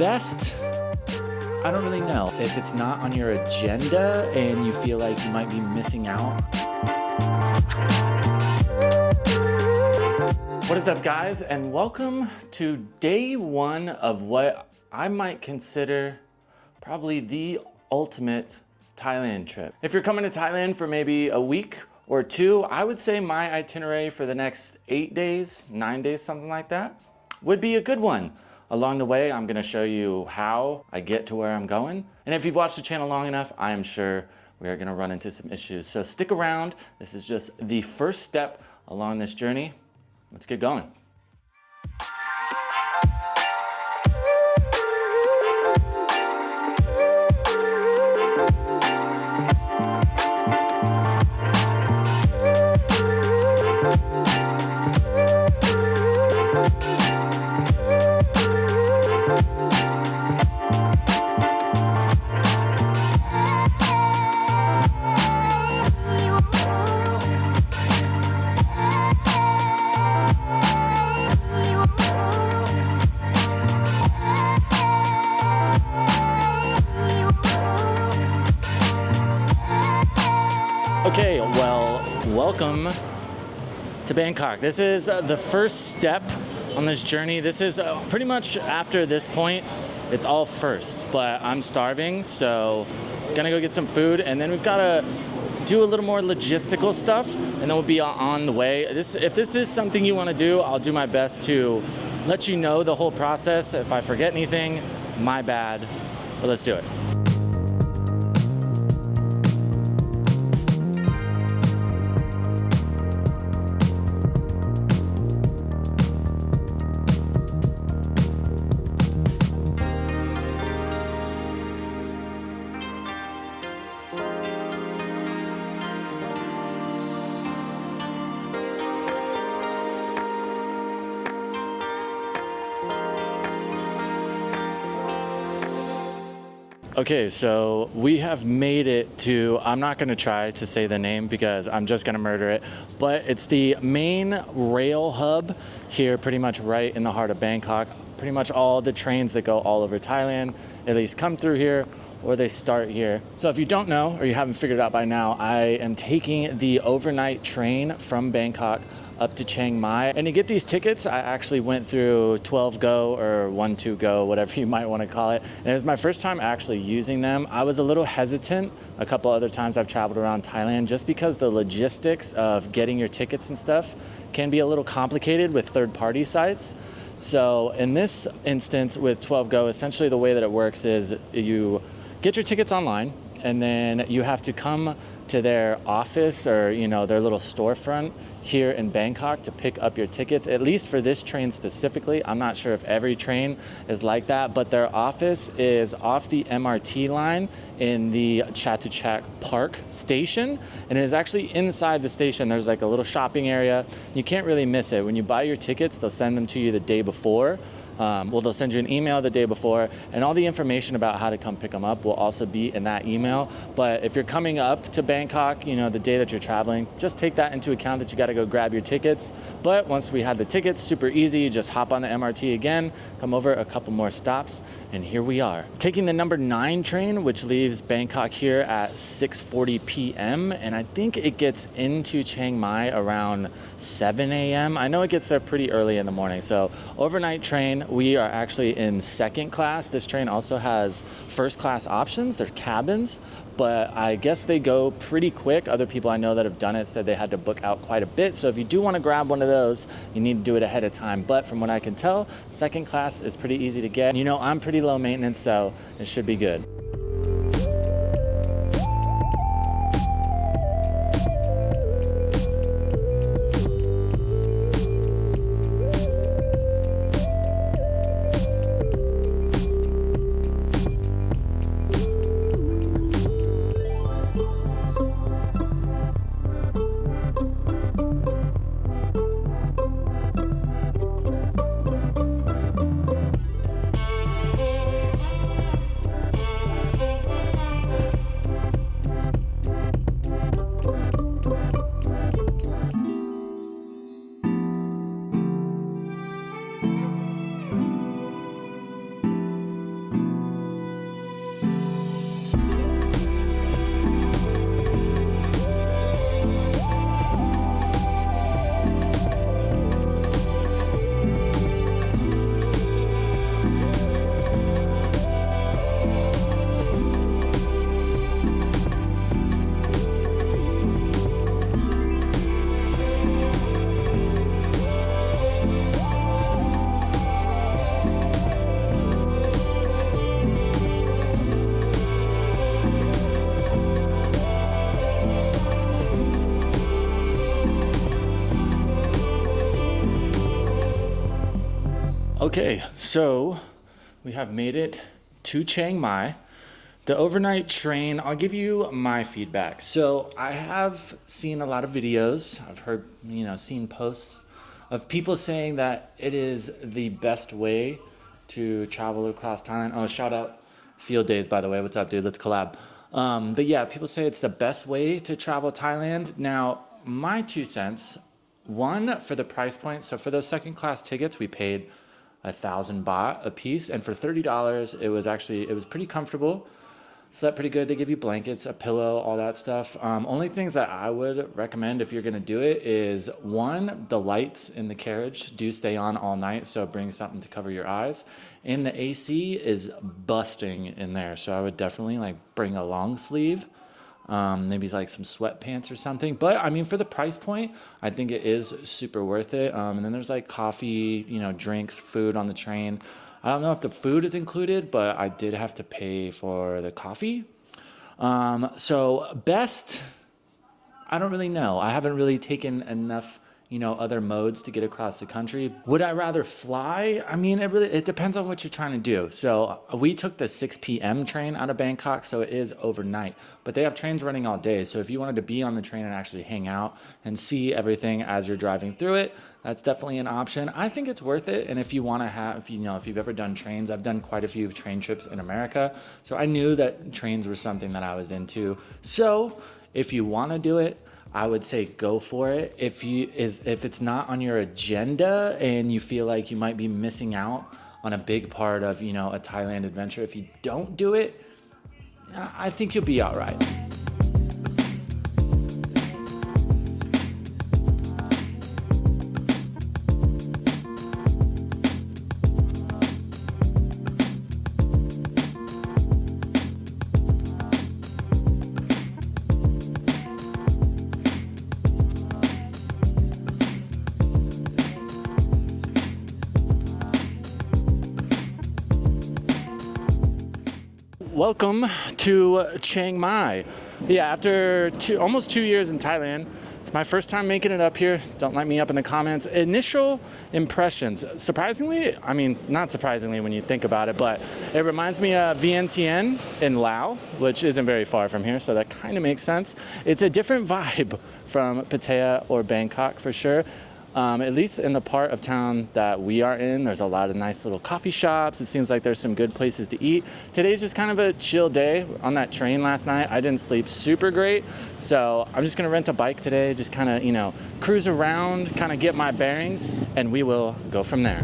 best, I don't really know. If it's not on your agenda and you feel like you might be missing out. What is up, guys, and welcome to day one of what I might consider probably the ultimate Thailand trip. If you're coming to Thailand for maybe a week or two, I would say my itinerary for the next 8 days, 9 days, something like that, would be a good one. Along the way, I'm gonna show you how I get to where I'm going. And if you've watched the channel long enough, I am sure we are gonna run into some issues. So stick around. This is just the first step along this journey. Let's get going. Okay, well, welcome to Bangkok. This is the first step on this journey. This is pretty much after this point, it's all first, but I'm starving, so gonna go get some food, and then we've gotta do a little more logistical stuff, and then we'll be on the way. If this is something you wanna do, I'll do my best to let you know the whole process. If I forget anything, my bad, but let's do it. Okay, so we have made it to, I'm not gonna try to say the name because I'm just gonna murder it, but it's the main rail hub here, pretty much right in the heart of Bangkok. Pretty much all the trains that go all over Thailand at least come through here, or they start here. So if you don't know, or you haven't figured it out by now, I am taking the overnight train from Bangkok up to Chiang Mai. And to get these tickets, I actually went through 12 Go or 12 Go, whatever you might want to call it. And it was my first time actually using them. I was a little hesitant a couple other times I've traveled around Thailand just because the logistics of getting your tickets and stuff can be a little complicated with third-party sites. So in this instance with 12 Go, essentially the way that it works is you get your tickets online, and then you have to come to their office or their little storefront here in Bangkok to pick up your tickets, at least for this train specifically. I'm not sure if every train is like that, but their office is off the MRT line in the Chatuchak Park station, and it is actually inside the station. There's like a little shopping area. You can't really miss it. When you buy your tickets, they'll send them to you the day before. They'll send you an email the day before, and all the information about how to come pick them up will also be in that email. But if you're coming up to Bangkok, the day that you're traveling, just take that into account that you got to go grab your tickets. But once we had the tickets, super easy, you just hop on the MRT again, come over a couple more stops, and here we are. Taking the number 9 train, which leaves Bangkok here at 6:40 p.m., and I think it gets into Chiang Mai around 7 a.m. I know it gets there pretty early in the morning, so overnight train. We are actually in second class. This train also has first class options. They're cabins, but I guess they go pretty quick. Other people I know that have done it said they had to book out quite a bit. So if you do want to grab one of those, you need to do it ahead of time. But from what I can tell, second class is pretty easy to get. I'm pretty low maintenance, so it should be good. Okay, so we have made it to Chiang Mai. The overnight train, I'll give you my feedback. So I have seen a lot of videos. I've heard, seen posts of people saying that it is the best way to travel across Thailand. Oh, shout out Field Days, by the way. What's up, dude? Let's collab. But yeah, people say it's the best way to travel Thailand. Now, my 2 cents, one, for the price point. So for those second class tickets, we paid 1,000 baht a piece, and for $30 it was pretty comfortable. Slept pretty good. They give you blankets, a pillow, all that stuff. Only things that I would recommend if you're gonna do it is, one, the lights in the carriage do stay on all night, so bring something to cover your eyes. And the AC is busting in there, so I would definitely bring a long sleeve. Maybe some sweatpants or something. But I mean, for the price point, I think it is super worth it. And then there's coffee, drinks, food on the train. I don't know if the food is included, but I did have to pay for the coffee. So best, I don't really know. I haven't really taken enough other modes to get across the country. Would I rather fly? I mean, it depends on what you're trying to do. So we took the 6 p.m. train out of Bangkok, so it is overnight. But they have trains running all day. So if you wanted to be on the train and actually hang out and see everything as you're driving through it, that's definitely an option. I think it's worth it. And if you want to if you've ever done trains, I've done quite a few train trips in America. So I knew that trains were something that I was into. So if you want to do it, I would say go for it. If it's not on your agenda and you feel like you might be missing out on a big part of, a Thailand adventure, if you don't do it, I think you'll be all right. Welcome to Chiang Mai. Yeah, after almost 2 years in Thailand, it's my first time making it up here. Don't light me up in the comments. Initial impressions. Surprisingly, I mean, not surprisingly when you think about it, but it reminds me of Vientiane in Laos, which isn't very far from here, so that kind of makes sense. It's a different vibe from Pattaya or Bangkok for sure. At least in the part of town that we are in, there's a lot of nice little coffee shops. It seems like there's some good places to eat. Today's just kind of a chill day. On that train last night, I didn't sleep super great. So I'm just gonna rent a bike today, just kind of, cruise around, kind of get my bearings, and we will go from there.